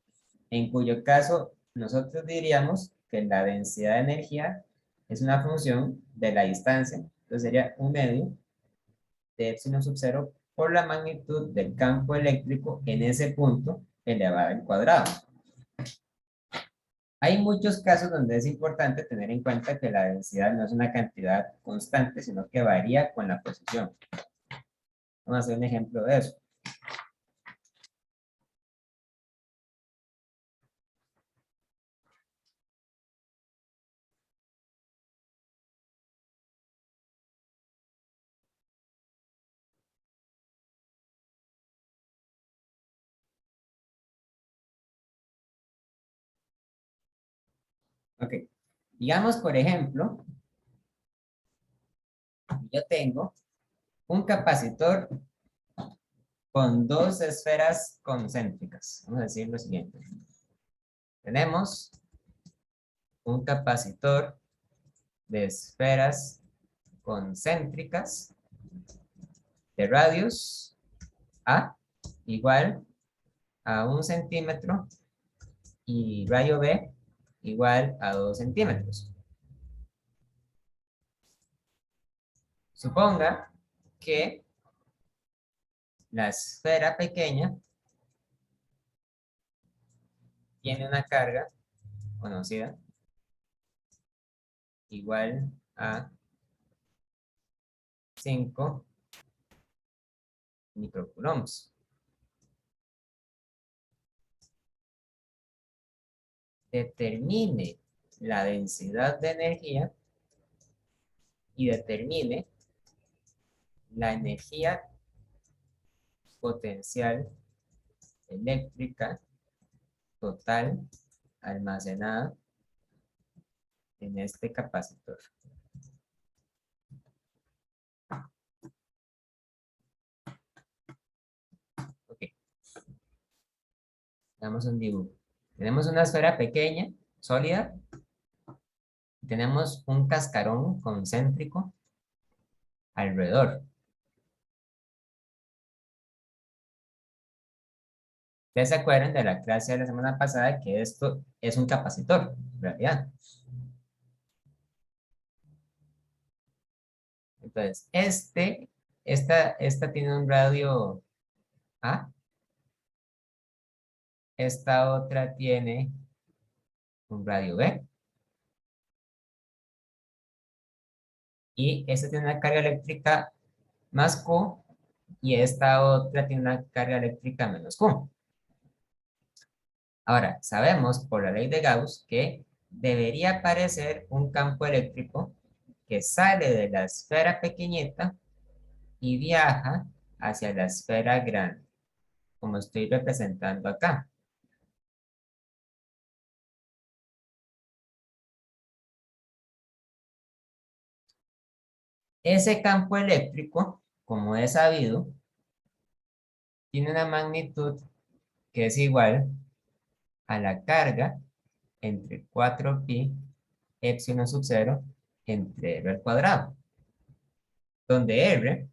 en cuyo caso nosotros diríamos que la densidad de energía es una función de la distancia. Entonces sería 1/2 de epsilon sub 0 por la magnitud del campo eléctrico en ese punto elevado al cuadrado. Hay muchos casos donde es importante tener en cuenta que la densidad no es una cantidad constante, sino que varía con la posición. Vamos a hacer un ejemplo de eso. Ok. Digamos, por ejemplo, yo tengo un capacitor con dos esferas concéntricas. Vamos a decir lo siguiente. Tenemos un capacitor de esferas concéntricas de radius A igual a 1 centímetro y radio B igual a 2 centímetros. Suponga que la esfera pequeña tiene una carga conocida igual a 5 microcoulombs. Determine la densidad de energía y determine la energía potencial eléctrica total almacenada en este capacitor. Ok, damos un dibujo. Tenemos una esfera pequeña, sólida, y tenemos un cascarón concéntrico alrededor. Ustedes se acuerdan de la clase de la semana pasada que esto es un capacitor, en realidad. Entonces, esta tiene un radio A, esta otra tiene un radio B, y esta tiene una carga eléctrica más Q, y esta otra tiene una carga eléctrica menos Q. Ahora, sabemos por la ley de Gauss que debería aparecer un campo eléctrico que sale de la esfera pequeñita y viaja hacia la esfera grande, como estoy representando acá. Ese campo eléctrico, como es sabido, tiene una magnitud que es igual a la carga entre 4pi epsilon sub 0 entre r al cuadrado, donde r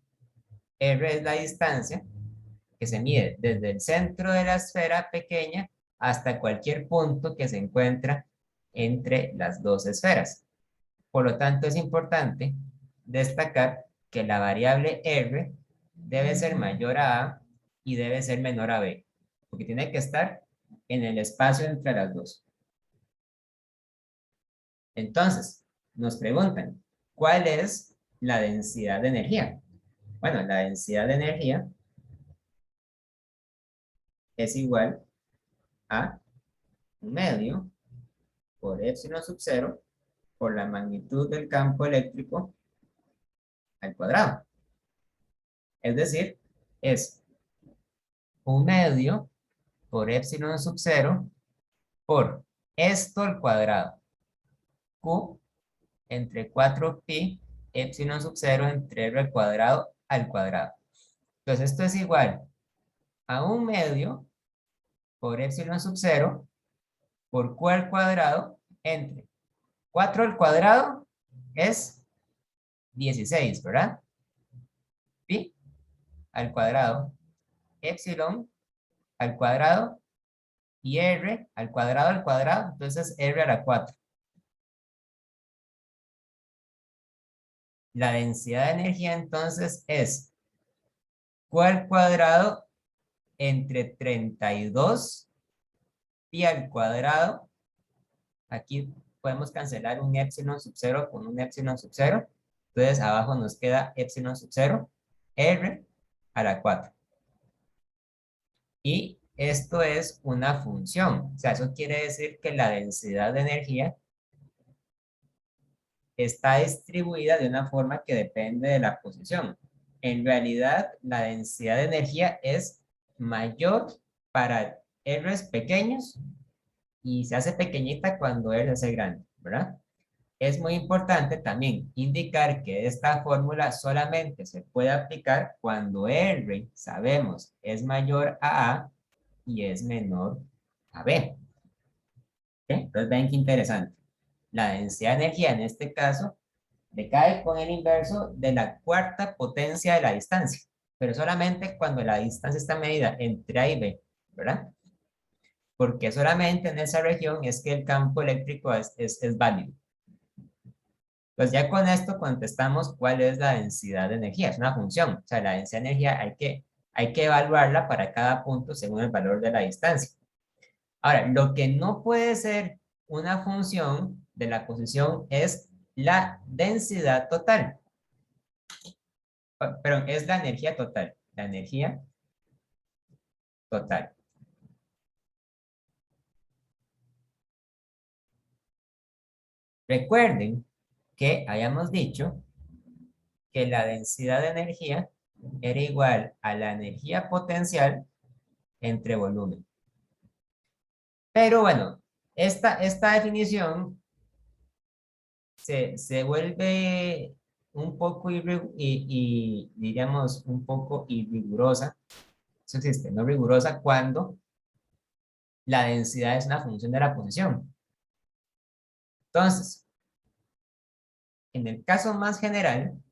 es la distancia que se mide desde el centro de la esfera pequeña hasta cualquier punto que se encuentra entre las dos esferas. Por lo tanto, es importante destacar que la variable r debe ser mayor a a y debe ser menor a b, porque tiene que estar en el espacio entre las dos. Entonces, nos preguntan, ¿cuál es la densidad de energía? Bueno, la densidad de energía es igual a 1/2 por epsilon sub 0 por la magnitud del campo eléctrico al cuadrado. Es decir, es 1/2 por epsilon sub 0 por esto al cuadrado. Q entre 4pi epsilon sub 0 entre r al cuadrado al cuadrado. Entonces esto es igual a 1/2 por epsilon sub 0 por q al cuadrado entre 4 al cuadrado es 16, ¿verdad? Pi al cuadrado, epsilon al cuadrado y r al cuadrado, entonces r a la 4. La densidad de energía entonces es Q al cuadrado entre 32 pi al cuadrado. Aquí podemos cancelar un epsilon sub 0 con un epsilon sub 0. Entonces abajo nos queda epsilon sub 0, R a la 4. Y esto es una función. O sea, eso quiere decir que la densidad de energía está distribuida de una forma que depende de la posición. En realidad, la densidad de energía es mayor para R's pequeños y se hace pequeñita cuando R se hace grande, ¿verdad? Es muy importante también indicar que esta fórmula solamente se puede aplicar cuando R, sabemos, es mayor a y es menor a B. ¿Sí? Entonces ven qué interesante. La densidad de energía en este caso decae con el inverso de la cuarta potencia de la distancia, pero solamente cuando la distancia está medida entre A y B, ¿verdad? Porque solamente en esa región es que el campo eléctrico es válido. Pues ya con esto contestamos cuál es la densidad de energía, es una función, o sea, la densidad de energía hay que evaluarla para cada punto según el valor de la distancia. Ahora, lo que no puede ser una función de la posición es la densidad total. Pero es la energía total. La energía total. Recuerden que hayamos dicho que la densidad de energía era igual a la energía potencial entre volumen. Pero bueno, esta definición se vuelve un poco diríamos un poco irrigurosa. Eso existe, no rigurosa cuando la densidad es una función de la posición. Entonces, en el caso más general,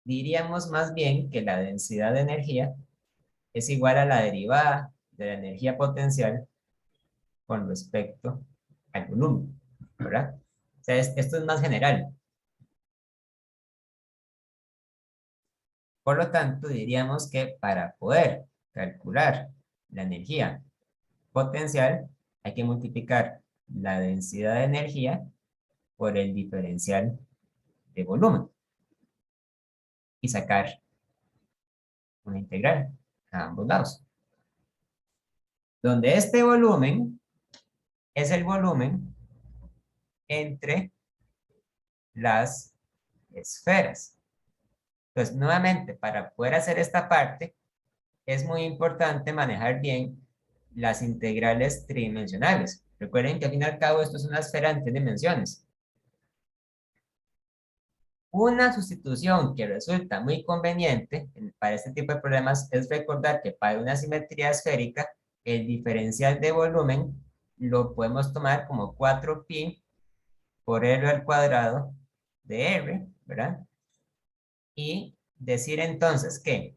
diríamos más bien que la densidad de energía es igual a la derivada de la energía potencial con respecto al volumen, ¿verdad? O sea, esto es más general. Por lo tanto, diríamos que para poder calcular la energía potencial, hay que multiplicar la densidad de energía por el diferencial de volumen y sacar una integral a ambos lados. Donde este volumen es el volumen entre las esferas. Entonces, nuevamente, para poder hacer esta parte, es muy importante manejar bien las integrales tridimensionales. Recuerden que al fin y al cabo esto es una esfera en 3 dimensiones. Una sustitución que resulta muy conveniente para este tipo de problemas es recordar que para una simetría esférica, el diferencial de volumen lo podemos tomar como 4pi por R al cuadrado de R, ¿verdad? Y decir entonces que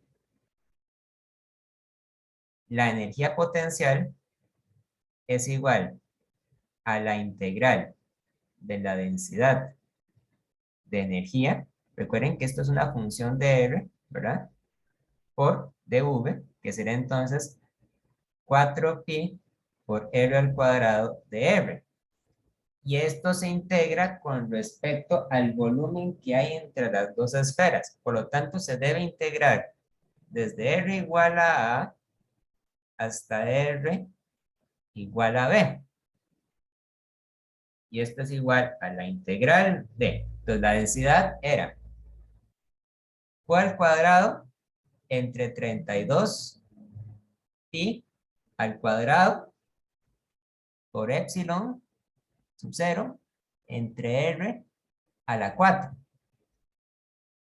la energía potencial es igual a la integral de la densidad de energía. Recuerden que esto es una función de R, ¿verdad? Por dv, que será entonces 4pi por R al cuadrado de R. Y esto se integra con respecto al volumen que hay entre las dos esferas. Por lo tanto, se debe integrar desde R igual a A hasta R igual a B. Y esto es igual a la integral de. Entonces, la densidad era Q al cuadrado entre 32 pi al cuadrado por epsilon sub 0 entre R a la 4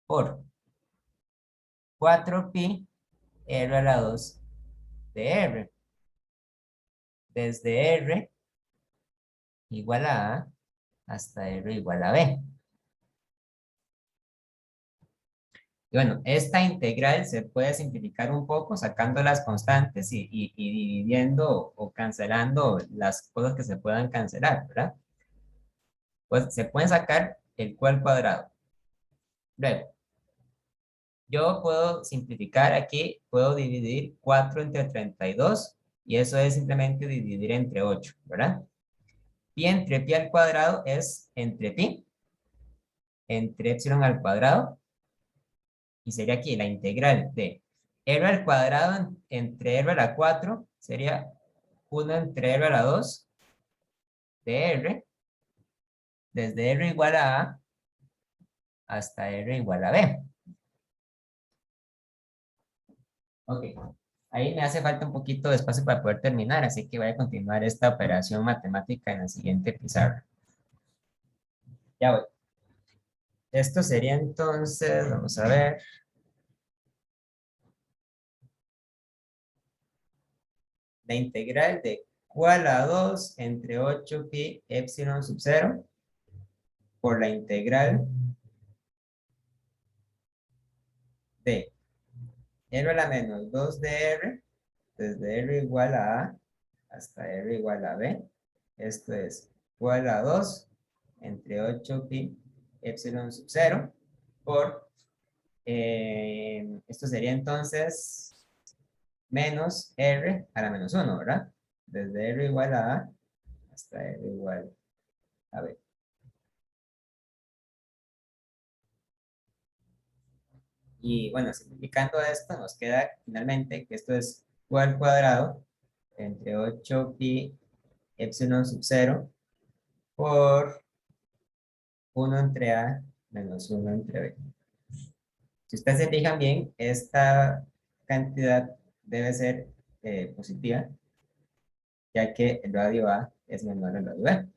por 4pi R a la 2 de R. Desde R igual a A hasta R igual a B. Y bueno, esta integral se puede simplificar un poco sacando las constantes y dividiendo o cancelando las cosas que se puedan cancelar, ¿verdad? Pues se puede sacar el Q al cuadrado. Luego, yo puedo simplificar aquí, puedo dividir 4 entre 32 y eso es simplemente dividir entre 8, ¿verdad? Pi entre pi al cuadrado es entre pi, entre epsilon al cuadrado, y sería aquí la integral de r al cuadrado entre r a la 4, sería 1 entre r a la 2 de r, desde r igual a hasta r igual a b. Ok, ahí me hace falta un poquito de espacio para poder terminar, así que voy a continuar esta operación matemática en la siguiente pizarra. Ya voy. Esto sería entonces, vamos a ver, la integral de q a la 2 entre 8 pi epsilon sub 0 por la integral de r a la menos 2 de r, desde r igual a hasta r igual a b. Esto es q a la 2 entre 8 pi epsilon sub 0 por, esto sería entonces menos r a la menos 1, ¿verdad? Desde r igual a hasta r igual a b. Y bueno, simplificando esto, nos queda finalmente que esto es q al cuadrado entre 8 pi epsilon sub 0 por 1 entre a menos 1 entre b. Si ustedes se fijan bien, esta cantidad debe ser positiva, ya que el radio a es menor al radio b.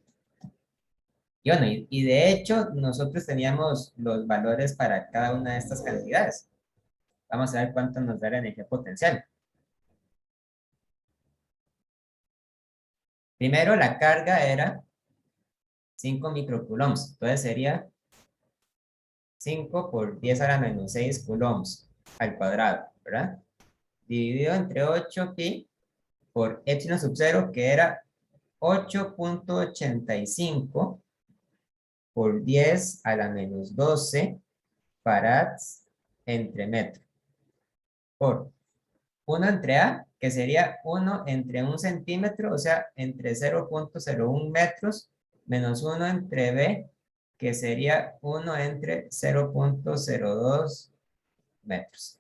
Y bueno, y de hecho, nosotros teníamos los valores para cada una de estas cantidades. Vamos a ver cuánto nos da la energía potencial. Primero, la carga era 5 microcoulombs. Entonces sería 5 por 10 a la menos 6 coulombs al cuadrado, ¿verdad? Dividido entre 8 pi por epsilon sub 0, que era 8,85 por 10 a la menos 12 farads entre metro. Por 1 entre A, que sería 1 entre 1 centímetro, o sea, entre 0,01 metros, menos 1 entre B, que sería 1 entre 0,02 metros.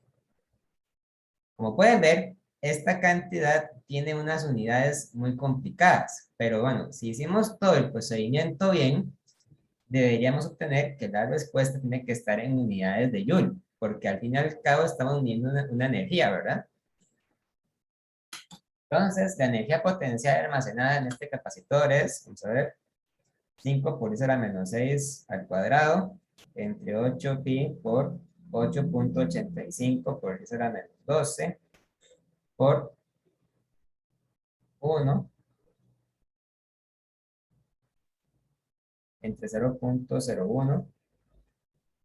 Como pueden ver, esta cantidad tiene unas unidades muy complicadas, pero bueno, si hicimos todo el procedimiento bien, deberíamos obtener que la respuesta tiene que estar en unidades de Joule, porque al fin y al cabo estamos midiendo una energía, ¿verdad? Entonces, la energía potencial almacenada en este capacitor es, vamos a ver, 5 por 10 a la menos 6 al cuadrado, entre 8 pi por 8,85 por 10 a la menos 12 por 1 entre 0,01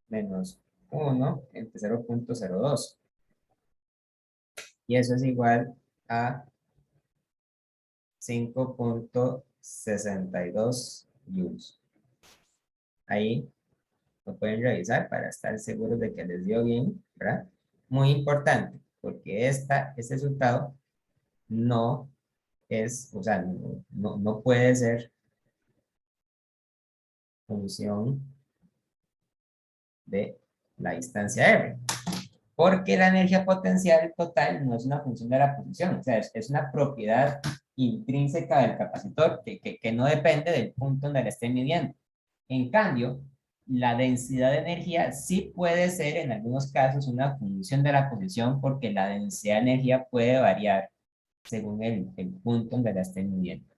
menos 1 entre 0,02. Y eso es igual a 5,62 joules. Ahí lo pueden revisar para estar seguros de que les dio bien, ¿verdad? Muy importante, porque este resultado no es, o sea, no puede ser función de la distancia R, porque la energía potencial total no es una función de la posición, o sea, es una propiedad intrínseca del capacitor que no depende del punto donde la esté midiendo. En cambio, la densidad de energía sí puede ser en algunos casos una función de la posición porque la densidad de energía puede variar según el punto donde la estén midiendo.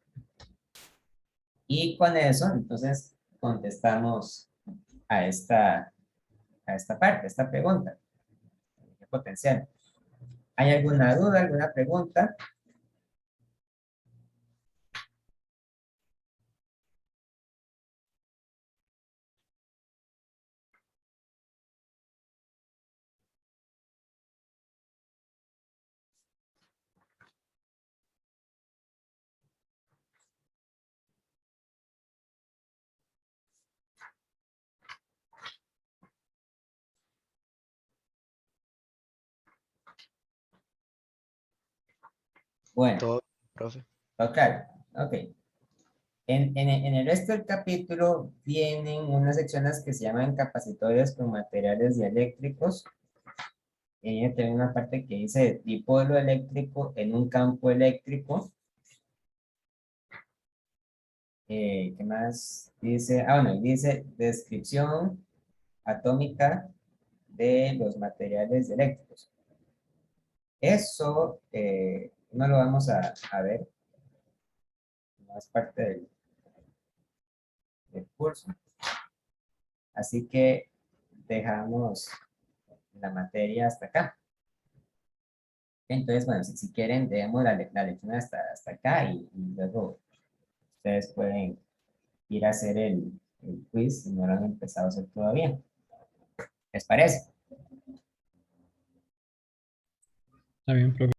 Y con eso, entonces, contestamos a esta parte, a esta pregunta. Energía potencial. ¿Hay alguna duda, alguna pregunta? Bueno, Todo, profe. ok, ok. En el resto del capítulo vienen unas secciones que se llaman capacitores con materiales dieléctricos. Ella tiene una parte que dice dipolo eléctrico en un campo eléctrico. ¿Qué más dice? Ah, bueno, dice descripción atómica de los materiales eléctricos. Eso no lo vamos a ver, no es parte del curso. Así que dejamos la materia hasta acá. Entonces, bueno, si quieren, dejemos la lección hasta acá y luego ustedes pueden ir a hacer el quiz si no lo han empezado a hacer todavía. ¿Les parece? Está bien, profe.